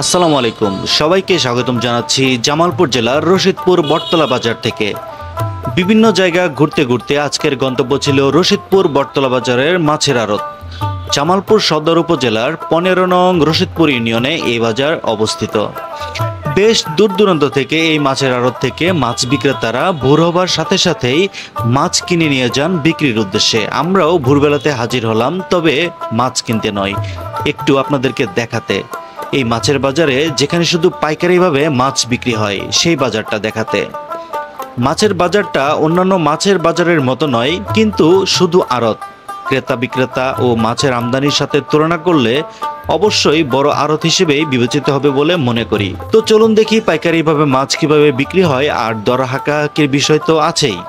আসসালামু আলাইকুম, সবাইকে স্বাগতম জানাচ্ছি জামালপুর জেলার রশিদপুর বটতলা বাজার থেকে। বিভিন্ন জায়গা ঘুরতে ঘুরতে আজকের গন্তব্য ছিল রশিদপুর বটতলা বাজারের মাছের আড়ত। জামালপুর সদর উপজেলার 15 নং রশিদপুর ইউনিয়নে এই বাজার অবস্থিত। বেশ দূর দূরান্ত থেকে এই মাছের আড়ত থেকে মাছ বিক্রেতারা ভোর হবার সাথে সাথেই মাছ কিনে নিয়ে যান বিক্রির উদ্দেশ্যে। আমরাও ভোরবেলাতে হাজির হলাম, তবে মাছ কিনতে নয়, একটু আপনাদেরকে দেখাতে। এই মাছের বাজারে যেখানে শুধু পাইকারিভাবে মাছ বিক্রি হয় সেই বাজারটা দেখাতে। মাছের বাজারটা অন্যান্য মাছের বাজারের মতো নয়, কিন্তু শুধু আড়ত। ক্রেতা বিক্রেতা ও মাছের আমদানির সাথে তুলনা করলে অবশ্যই বড় আড়ত হিসেবেই বিবেচিত হবে বলে মনে করি। তো চলুন দেখি পাইকারিভাবে মাছ কিভাবে বিক্রি হয়, আর দর হাঁকাহাকির বিষয় তো আছেই।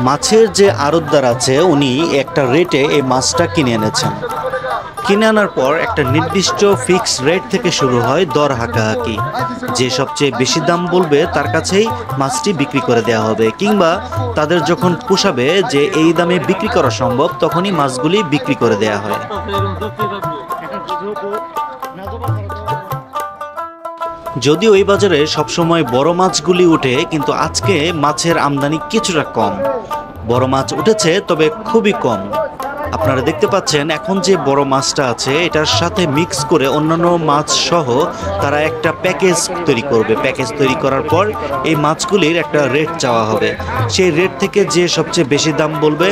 মাছের যে আড়তদার আছে উনি একটা রেটে এই মাছটা কিনে এনেছেন। কিনে আনার পর একটা নির্দিষ্ট ফিক্স রেট থেকে শুরু হয় দর হাঁকাহাকি। যে সবচেয়ে বেশি দাম বলবে তার কাছেই মাছটি বিক্রি করে দেওয়া হবে, কিংবা তাদের যখন পোষাবে যে এই দামে বিক্রি করা সম্ভব তখনই মাছগুলি বিক্রি করে দেওয়া হয়। যদিও এই বাজারে সবসময় বড় মাছগুলি উঠে, কিন্তু আজকে মাছের আমদানি কিছুটা কম। বড় মাছ উঠেছে, তবে খুবই কম। আপনারা দেখতে পাচ্ছেন এখন যে বড় মাছটা আছে এটার সাথে মিক্স করে অন্যান্য মাছ সহ তারা একটা প্যাকেজ তৈরি করবে। প্যাকেজ তৈরি করার পর এই মাছগুলির একটা রেট চাওয়া হবে। সেই রেট থেকে যে সবচেয়ে বেশি দাম বলবে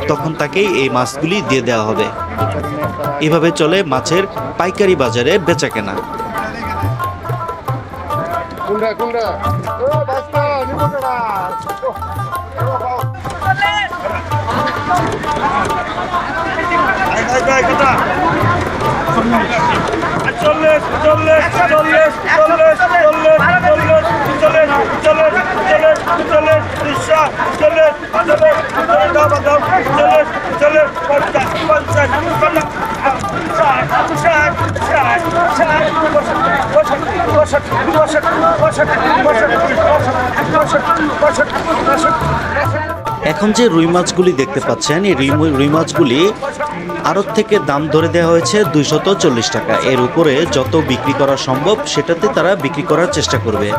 তখন তাকেই এই মাছগুলি দিয়ে দেওয়া হবে। এভাবে চলে মাছের পাইকারি বাজারে বেচাকেনা। এখন যে রুই মাছগুলি দেখতে পাচ্ছেন এই রুই মাছগুলি আড়ত থেকে দাম ধরে দেওয়া হয়েছে 240 টাকা। এর উপরে যত বিক্রি করা সম্ভব সেটাতে তারা বিক্রি করার চেষ্টা করবে।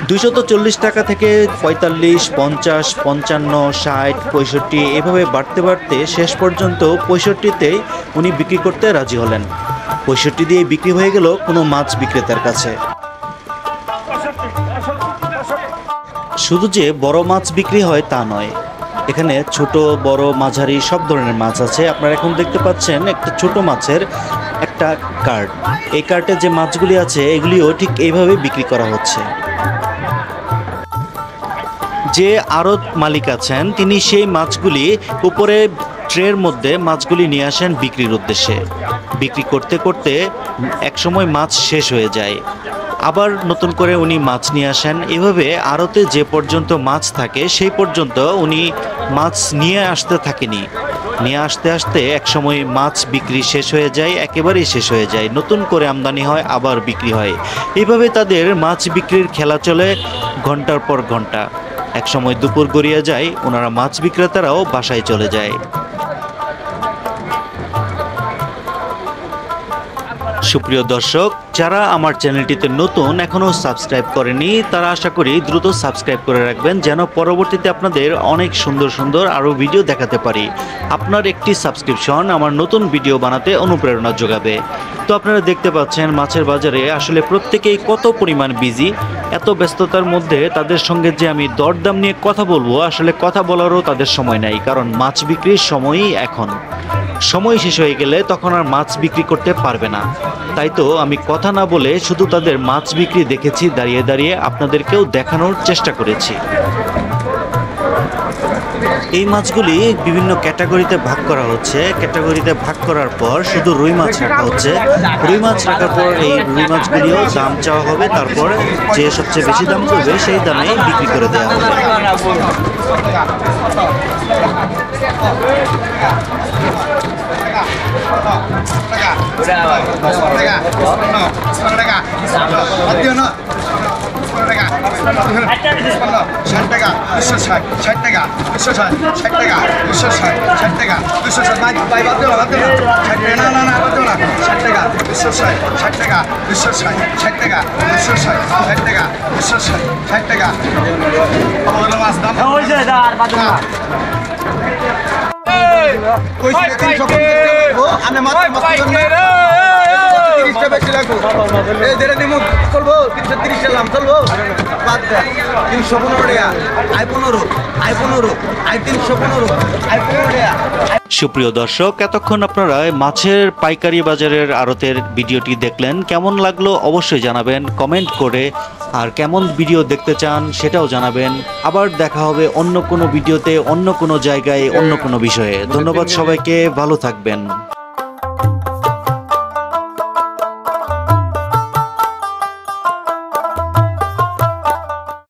240 টাকা থেকে 45, 50, 55, 60, 65 এভাবে বাড়তে বাড়তে শেষ পর্যন্ত 65তেই উনি বিক্রি করতে রাজি হলেন। 65 দিয়ে বিক্রি হয়ে গেল কোনো মাছ বিক্রেতার কাছে। শুধু যে বড় মাছ বিক্রি হয় তা নয়, এখানে ছোট বড় মাঝারি সব ধরনের মাছ আছে। আপনারা এখন দেখতে পাচ্ছেন একটা ছোট মাছের একটা কার্ট। এই কার্টে যে মাছগুলি আছে এগুলিও ঠিক এইভাবে বিক্রি করা হচ্ছে। যে আড়ত মালিক আছেন তিনি সেই মাছগুলি উপরে ট্রের মধ্যে মাছগুলি নিয়ে আসেন বিক্রির উদ্দেশ্যে। বিক্রি করতে করতে একসময় মাছ শেষ হয়ে যায়, আবার নতুন করে উনি মাছ নিয়ে আসেন। এভাবে আড়তে যে পর্যন্ত মাছ থাকে সেই পর্যন্ত উনি মাছ নিয়ে আসতে থাকেনি। নিয়ে আসতে আসতে একসময় মাছ বিক্রি শেষ হয়ে যায়, একেবারেই শেষ হয়ে যায়। নতুন করে আমদানি হয়, আবার বিক্রি হয়। এইভাবে তাদের মাছ বিক্রির খেলা চলে ঘন্টার পর ঘন্টা। একসময় দুপুর গড়িয়ে যায়, ওনারা মাছ বিক্রেতারাও বাসায় চলে যায়। সুপ্রিয় দর্শক, যারা আমার চ্যানেলটিতে নতুন এখনও সাবস্ক্রাইব করেনি তারা আশা করি দ্রুত সাবস্ক্রাইব করে রাখবেন, যেন পরবর্তীতে আপনাদের অনেক সুন্দর সুন্দর আরও ভিডিও দেখাতে পারি। আপনার একটি সাবস্ক্রিপশন আমার নতুন ভিডিও বানাতে অনুপ্রেরণা যোগাবে। তো আপনারা দেখতে পাচ্ছেন মাছের বাজারে আসলে প্রত্যেকেই কত পরিমাণ বিজি। এত ব্যস্ততার মধ্যে তাদের সঙ্গে যে আমি দরদাম নিয়ে কথা বলবো, আসলে কথা বলারও তাদের সময় নাই, কারণ মাছ বিক্রির সময়ই এখন। সময় শেষ হয়ে গেলে তখন আর মাছ বিক্রি করতে পারবে না। তাই তো আমি কথা না বলে শুধু তাদের মাছ বিক্রি দেখেছি দাঁড়িয়ে দাঁড়িয়ে, আপনাদেরকেও দেখানোর চেষ্টা করেছি। এই মাছগুলি বিভিন্ন ক্যাটাগরিতে ভাগ করা হচ্ছে। ক্যাটাগরিতে ভাগ করার পর শুধু রুই মাছ রাখা হচ্ছে। রুই মাছ রাখার পর এই রুই মাছগুলিও দাম চাওয়া হবে, তারপর যে সবচেয়ে বেশি দাম করবে সেই দামে বিক্রি করে দেওয়া হবে। সুপ্রিয় দর্শক, এতক্ষণ আপনারা মাছের পাইকারি বাজারের আড়তের ভিডিওটি দেখলেন। কেমন লাগলো অবশ্যই জানাবেন কমেন্ট করে, আর কেমন ভিডিও দেখতে চান সেটাও জানাবেন। আবার দেখা হবে অন্য কোনো ভিডিওতে, অন্য কোনো জায়গায়, অন্য কোনো বিষয়ে। ধন্যবাদ সবাইকে, ভালো থাকবেন।